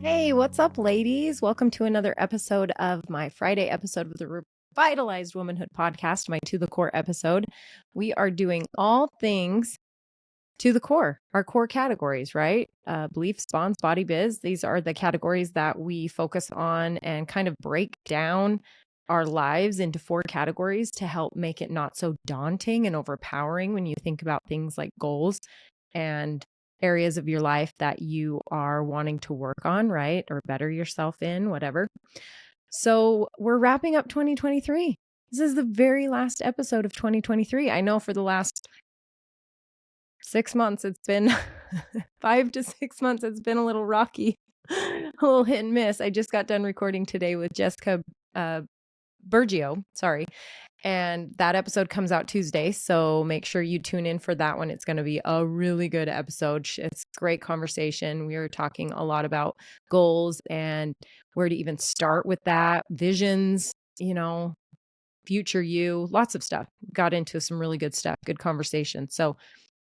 Hey, what's up, ladies? Welcome to another episode of my Friday episode of the Revitalized Womanhood podcast, my To the Core episode. We are doing all things to the core, our core categories, right? Beliefs, bonds, body, biz. These are the categories that we focus on and kind of break down our lives into 4 categories to help make it not so daunting and overpowering when you think about things like goals and areas of your life that you are wanting to work on, right? Or better yourself in, whatever. So we're wrapping up 2023. This is the very last episode of 2023. I know for the last 6 months, it's been 5 to 6 months, it's been a little rocky, a little hit and miss. I just got done recording today with Jessica Bergio, and that episode comes out Tuesday. So make sure you tune in for that one. It's going to be a really good episode. It's great conversation. We are talking a lot about goals and where to even start with that, visions, future you, lots of stuff. Got into some really good stuff, good conversation. So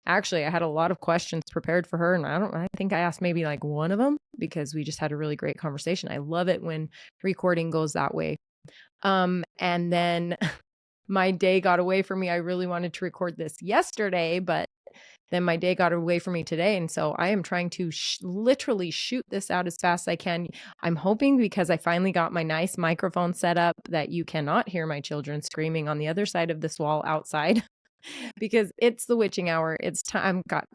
actually, I had a lot of questions prepared for her, and I think I asked maybe like one of them because we just had a really great conversation. I love it when recording goes that way. And then my day got away from me. I really wanted to record this yesterday, but then my day got away from me today. And so I am trying to literally shoot this out as fast as I can. I'm hoping, because I finally got my nice microphone set up, that you cannot hear my children screaming on the other side of this wall outside because it's the witching hour. It's time. Got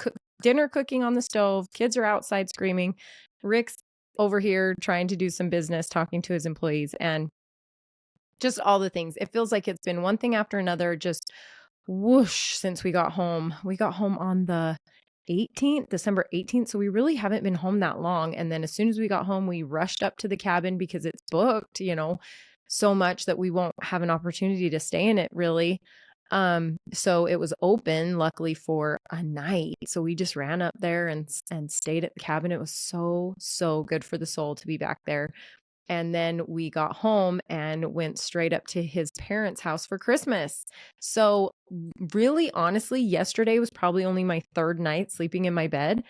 dinner cooking on the stove. Kids are outside screaming. Rick's over here trying to do some business, talking to his employees, and just all the things. It feels like it's been one thing after another, just whoosh, since we got home. We got home on the 18th, December 18th. So we really haven't been home that long. And then as soon as we got home, we rushed up to the cabin because it's booked, so much that we won't have an opportunity to stay in it really. So it was open, luckily, for a night. So we just ran up there and stayed at the cabin. It was so good for the soul to be back there. And then we got home and went straight up to his parents' house for Christmas. So really, honestly, yesterday was probably only my 3rd night sleeping in my bed.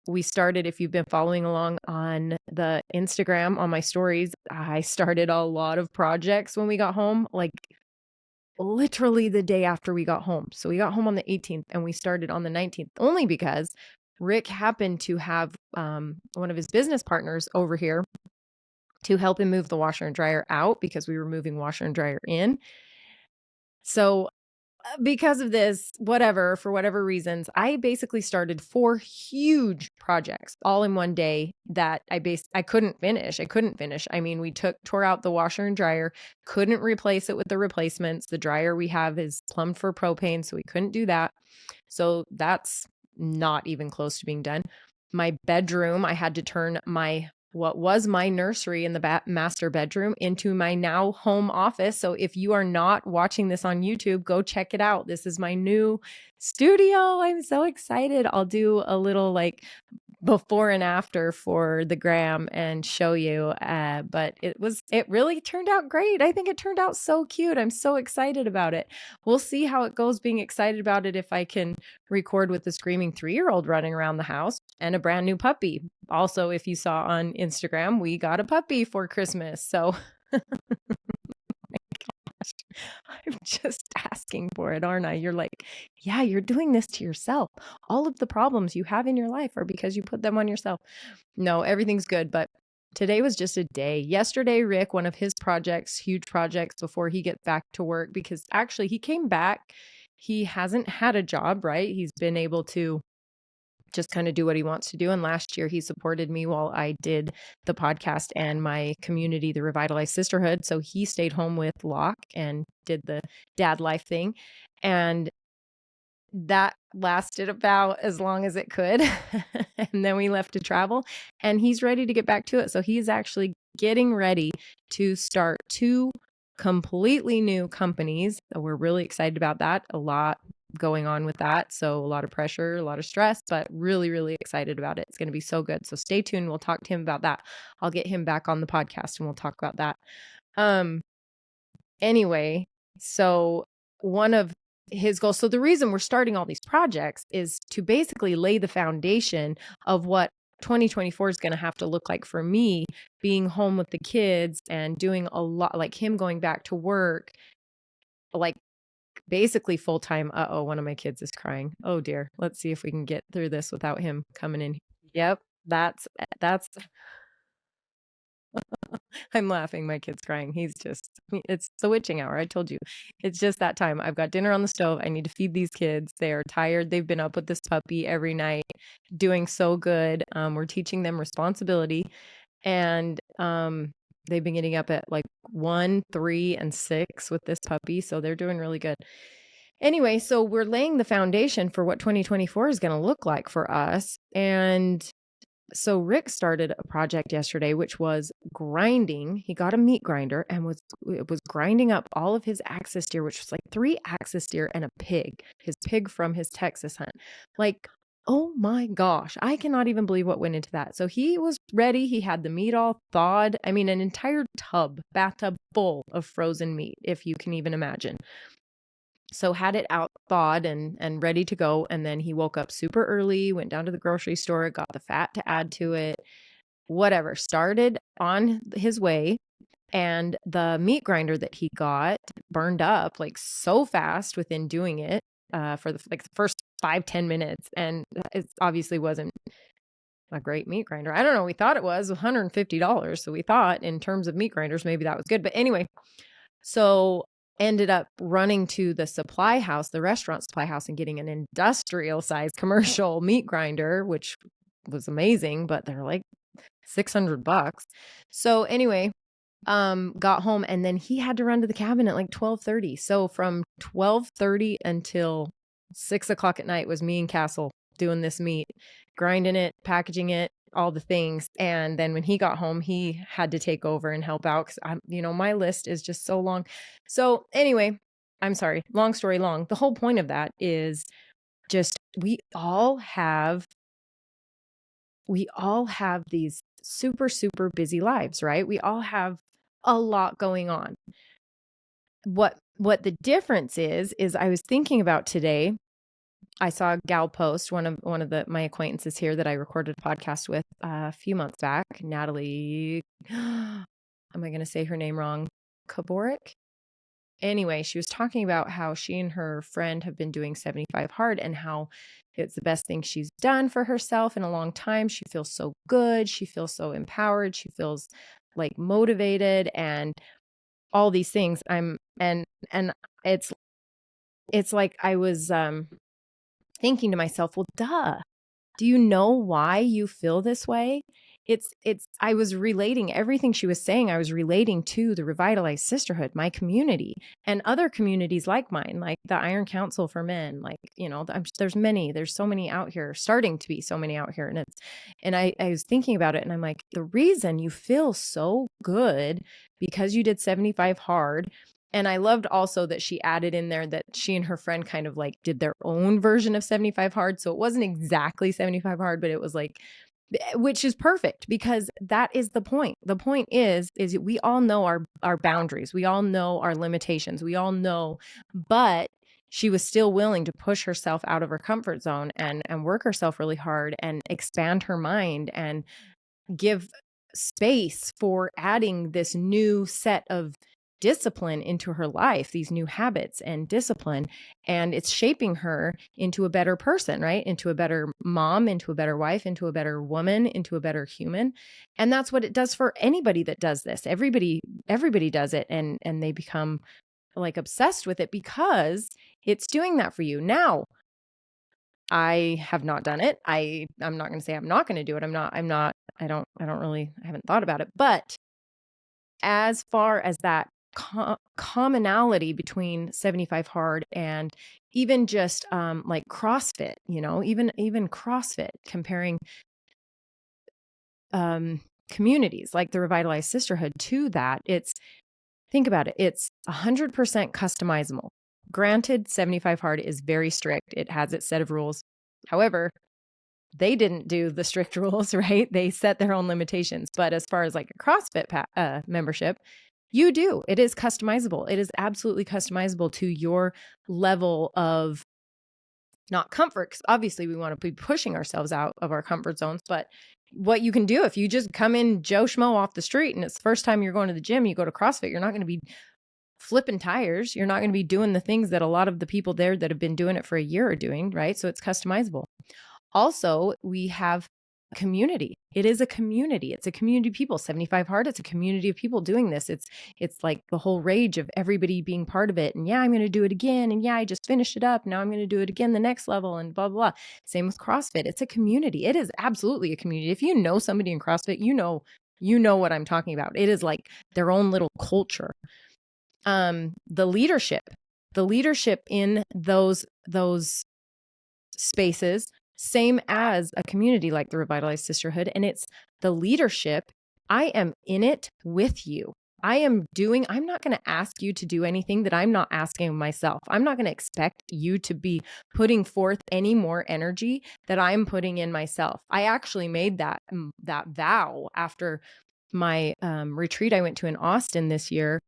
We started, if you've been following along on the Instagram, on my stories, I started a lot of projects when we got home, like literally the day after we got home. So we got home on the 18th and we started on the 19th, only because Rick happened to have one of his business partners over here to help him move the washer and dryer out because we were moving washer and dryer in. So because of this, for whatever reasons, I basically started 4 huge projects all in one day that I couldn't finish. I mean, we tore out the washer and dryer, couldn't replace it with the replacements. The dryer we have is plumbed for propane, so we couldn't do that. So that's not even close to being done. My bedroom, I had to turn what was my nursery in the master bedroom into my now home office. So if you are not watching this on YouTube, go check it out. This is my new studio. I'm so excited. I'll do a little before and after for the gram and show you. But it really turned out great. I think it turned out so cute. I'm so excited about it. We'll see how it goes being excited about it if I can record with the screaming 3-year-old running around the house and a brand new puppy. Also, if you saw on Instagram, we got a puppy for Christmas. So I'm just asking for it, aren't I? You're like, yeah, you're doing this to yourself. All of the problems you have in your life are because you put them on yourself. No, everything's good. But today was just a day. Yesterday, Rick, one of his projects, huge projects before he gets back to work, because actually he came back. He hasn't had a job, right? He's been able to just kind of do what he wants to do. And last year he supported me while I did the podcast and my community, the Revitalized Sisterhood. So he stayed home with Locke and did the dad life thing. And that lasted about as long as it could. And then we left to travel and he's ready to get back to it. So he's actually getting ready to start 2 completely new companies. So we're really excited about that. A lot going on with that. So a lot of pressure, a lot of stress, but really, really excited about it. It's going to be so good. So stay tuned. We'll talk to him about that. I'll get him back on the podcast and we'll talk about that. Anyway, so one of his goals. So the reason we're starting all these projects is to basically lay the foundation of what 2024 is going to have to look like for me, being home with the kids and doing a lot, like him going back to work, like basically full time. Uh-oh, one of my kids is crying. Oh dear. Let's see if we can get through this without him coming in. Yep, that's I'm laughing. My kid's crying. It's the witching hour. I told you. It's just that time. I've got dinner on the stove. I need to feed these kids. They are tired. They've been up with this puppy every night, doing so good. We're teaching them responsibility. And they've been getting up at like 1, 3, and 6 with this puppy. So they're doing really good. Anyway, so we're laying the foundation for what 2024 is going to look like for us. And so Rick started a project yesterday, which was grinding. He got a meat grinder and was grinding up all of his axis deer, which was like 3 axis deer and a pig, his pig from his Texas hunt. Like, oh my gosh, I cannot even believe what went into that. So he was ready. He had the meat all thawed. I mean, an entire bathtub full of frozen meat, if you can even imagine. So had it out thawed and ready to go. And then he woke up super early, went down to the grocery store, got the fat to add to it, whatever, started on his way. And the meat grinder that he got burned up like so fast within doing it for the first 5-10 minutes. And it obviously wasn't a great meat grinder. I don't know. We thought it was $150. So we thought in terms of meat grinders, maybe that was good. But anyway, so ended up running to the supply house, the restaurant supply house, and getting an industrial size commercial meat grinder, which was amazing, but they're like $600. So anyway, got home and then he had to run to the cabin at like 12:30. So from 12:30 until 6 o'clock at night was me and Castle doing this meat, grinding it, packaging it, all the things. And then when he got home, he had to take over and help out because my list is just so long. So anyway, I'm sorry, long story long. The whole point of that is just we all have these super, super busy lives, right? We all have a lot going on. What the difference is I was thinking about today. I saw a gal post, one of my acquaintances here that I recorded a podcast with a few months back, Natalie, am I going to say her name wrong? Kaborik? Anyway, she was talking about how she and her friend have been doing 75 hard and how it's the best thing she's done for herself in a long time. She feels so good. She feels so empowered. She feels like motivated and all these things. And it's like I was thinking to myself, well, duh. Do you know why you feel this way? I was relating everything she was saying. I was relating to the Revitalized Sisterhood, my community, and other communities like mine, like the Iron Council for Men. Like, there's so many out here, starting to be so many out here. And I was thinking about it and I'm like, the reason you feel so good because you did 75 hard. And I loved also that she added in there that she and her friend kind of like did their own version of 75 hard. So it wasn't exactly 75 hard, but it was like, which is perfect because that is the point. The point is we all know our boundaries. We all know our limitations. We all know, but she was still willing to push herself out of her comfort zone and work herself really hard and expand her mind and give space for adding this new set of discipline into her life, these new habits and discipline. And it's shaping her into a better person, right? Into a better mom, into a better wife, into a better woman, into a better human. And that's what it does for anybody that does this. Everybody does it and they become like obsessed with it because it's doing that for you. Now, I have not done it. I'm not going to say I'm not going to do it. I haven't thought about it. But as far as that commonality between 75 hard and even just like CrossFit, even CrossFit, comparing communities like the Revitalized Sisterhood to that, think about it, it's 100% customizable. Granted, 75 hard is very strict. It has its set of rules. However, they didn't do the strict rules, right? They set their own limitations. But as far as like a CrossFit membership, you do. It is customizable. It is absolutely customizable to your level of not comfort, because obviously we want to be pushing ourselves out of our comfort zones, but what you can do if you just come in Joe Schmo off the street and it's the first time you're going to the gym, you go to CrossFit, you're not going to be flipping tires. You're not going to be doing the things that a lot of the people there that have been doing it for a year are doing, right? So it's customizable. Also, we have community. It is a community. It's a community of people. 75 Hard, it's a community of people doing this. It's like the whole rage of everybody being part of it. And yeah, I'm going to do it again. And yeah, I just finished it up. Now I'm going to do it again the next level and blah, blah, blah. Same with CrossFit. It's a community. It is absolutely a community. If you know somebody in CrossFit, you know what I'm talking about. It is like their own little culture. The leadership in those spaces, same as a community like the Revitalized Sisterhood. And it's the leadership. I am in it with you. I'm not going to ask you to do anything that I'm not asking myself. I'm not going to expect you to be putting forth any more energy that I'm putting in myself. I actually made that vow after my retreat I went to in Austin this year.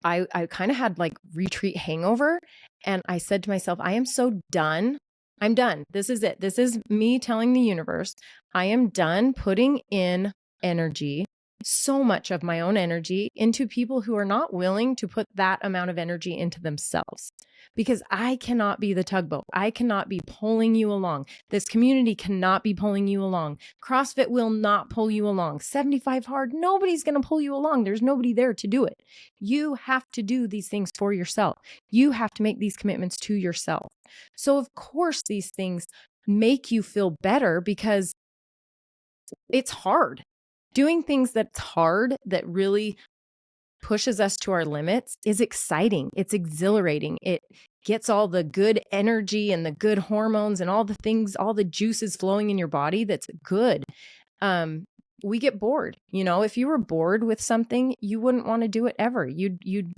I kind of had like retreat hangover, and I said to myself, I am so done. I'm done. This is it. This is me telling the universe, I am done putting in energy, so much of my own energy, into people who are not willing to put that amount of energy into themselves. Because I cannot be the tugboat. I cannot be pulling you along. This community cannot be pulling you along. CrossFit will not pull you along. 75 Hard, nobody's going to pull you along. There's nobody there to do it. You have to do these things for yourself. You have to make these commitments to yourself. So of course, these things make you feel better because it's hard. Doing things that's hard, that really pushes us to our limits, is exciting. It's exhilarating. It gets all the good energy and the good hormones and all the things, all the juices flowing in your body. That's good. We get bored. If you were bored with something, you wouldn't want to do it ever. You'd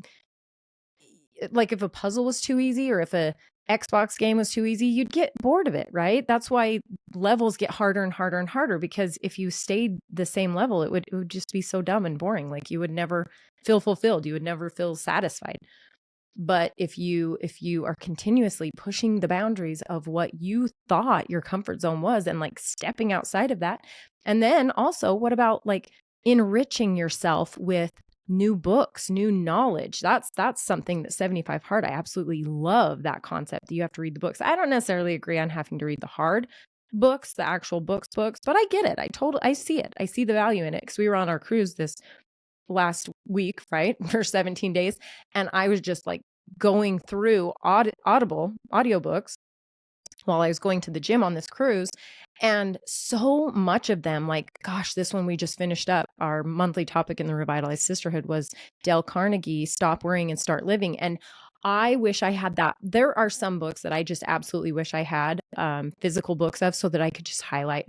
like if a puzzle was too easy or if a Xbox game was too easy, you'd get bored of it, right? That's why levels get harder and harder and harder, because if you stayed the same level, it would just be so dumb and boring. Like you would never feel fulfilled. You would never feel satisfied. But if you are continuously pushing the boundaries of what you thought your comfort zone was and like stepping outside of that, and then also what about like enriching yourself with new books, new knowledge? That's something that 75 Hard, I absolutely love that concept that you have to read the books. I don't necessarily agree on having to read the hard books, the actual books, but I get it. I see it. I see the value in it, because we were on our cruise this last week, right? For 17 days. And I was just like going through Audible audiobooks while I was going to the gym on this cruise. And so much of them, like, gosh, this one we just finished up, our monthly topic in the Revitalized Sisterhood was Dale Carnegie, Stop Worrying and Start Living. And I wish I had that. There are some books that I just absolutely wish I had physical books of, so that I could just highlight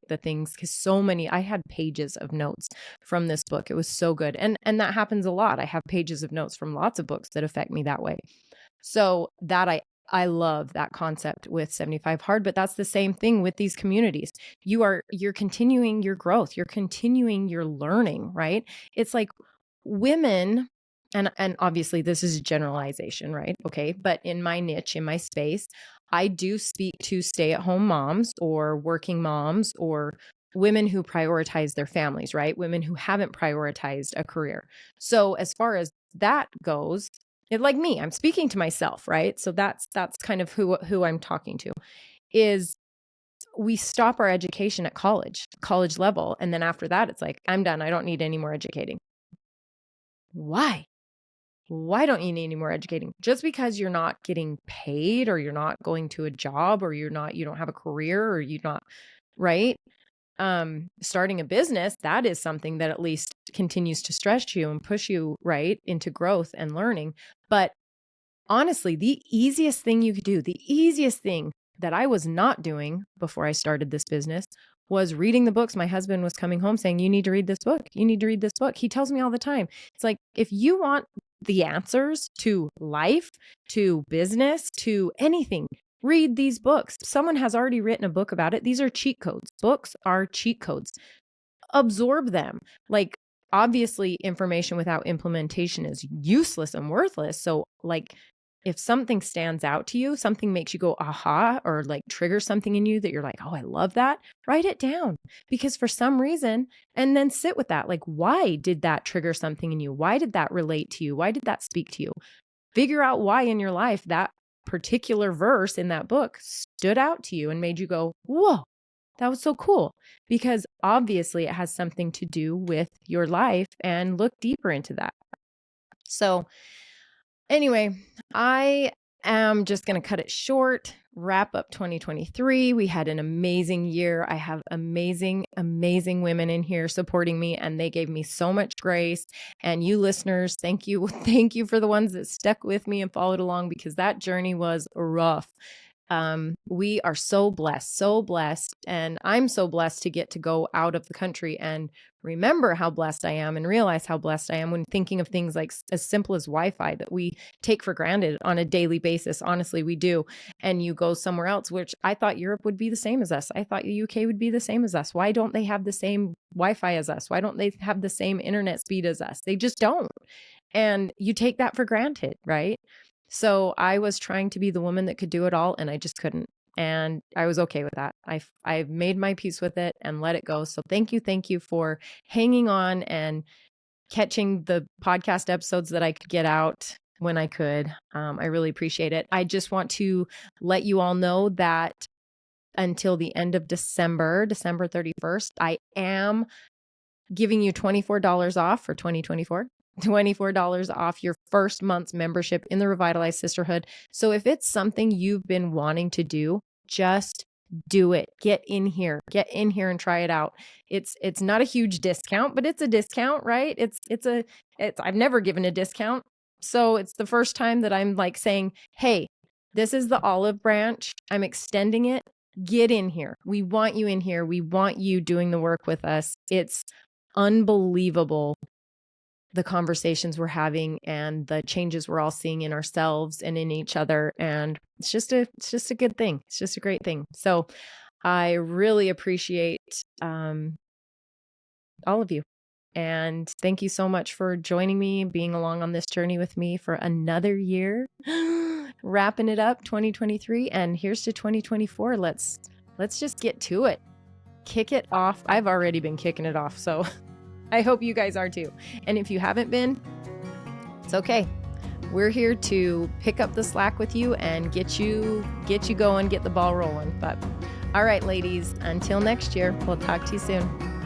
the things, because so many, I had pages of notes from this book. It was so good. And that happens a lot. I have pages of notes from lots of books that affect me that way. So that I love that concept with 75 Hard, but that's the same thing with these communities. You're continuing your growth. You're continuing your learning, right? It's like women, and obviously this is a generalization, right? Okay. But in my niche, in my space, I do speak to stay-at-home moms or working moms or women who prioritize their families, right? Women who haven't prioritized a career. So as far as that goes, like me, I'm speaking to myself, right? So that's kind of who I'm talking to. Is we stop our education at college level, and then after that, it's like, I'm done. I don't need any more educating. Why? Why don't you need any more educating? Just because you're not getting paid, or you're not going to a job, or you don't have a career, or you're not, right? Starting a business, that is something that at least continues to stretch you and push you right into growth and learning. But honestly, the easiest thing you could do, the easiest thing that I was not doing before I started this business, was reading the books. My husband was coming home saying, you need to read this book. You need to read this book. He tells me all the time. It's like, if you want the answers to life, to business, to anything, read these books. Someone has already written a book about it. These are cheat codes. Books are cheat codes. Absorb them. Like, obviously, information without implementation is useless and worthless. So like, if something stands out to you, something makes you go, aha, or like trigger something in you that you're like, oh, I love that, write it down. Because for some reason, and then sit with that. Like, why did that trigger something in you? Why did that relate to you? Why did that speak to you? Figure out why in your life that particular verse in that book stood out to you and made you go, whoa, that was so cool. Because obviously it has something to do with your life, and look deeper into that. So anyway, I am just going to cut it short, wrap up 2023. We had an amazing year. I have amazing, amazing women in here supporting me, and they gave me so much grace. And you listeners, thank you. Thank you for the ones that stuck with me and followed along, because that journey was rough. We are so blessed. And I'm so blessed to get to go out of the country and remember how blessed I am and realize how blessed I am when thinking of things like as simple as Wi-Fi that we take for granted on a daily basis. Honestly, we do. And you go somewhere else, which I thought Europe would be the same as us. I thought the UK would be the same as us. Why don't they have the same Wi-Fi as us? Why don't they have the same internet speed as us? They just don't. And you take that for granted, right? So I was trying to be the woman that could do it all, and I just couldn't. And I was okay with that. I've made my peace with it and let it go. So thank you for hanging on and catching the podcast episodes that I could get out when I could. I really appreciate it. I just want to let you all know that until the end of December 31st, I am giving you $24 off for 2024. $24 off your first month's membership in the Revitalized Sisterhood. So if it's something you've been wanting to do, just do it. Get in here and try it out. It's not a huge discount, but it's a discount, right? I've never given a discount. So it's the first time that I'm like saying, hey, this is the olive branch. I'm extending it. Get in here. We want you in here. We want you doing the work with us. It's unbelievable, the conversations we're having and the changes we're all seeing in ourselves and in each other. And it's just a good thing. It's just a great thing. So I really appreciate all of you. And thank you so much for joining me, being along on this journey with me for another year, wrapping it up 2023. And here's to 2024. Let's just get to it. Kick it off. I've already been kicking it off. So I hope you guys are too. And if you haven't been, it's okay. We're here to pick up the slack with you and get you going, get the ball rolling. But all right, ladies, until next year, we'll talk to you soon.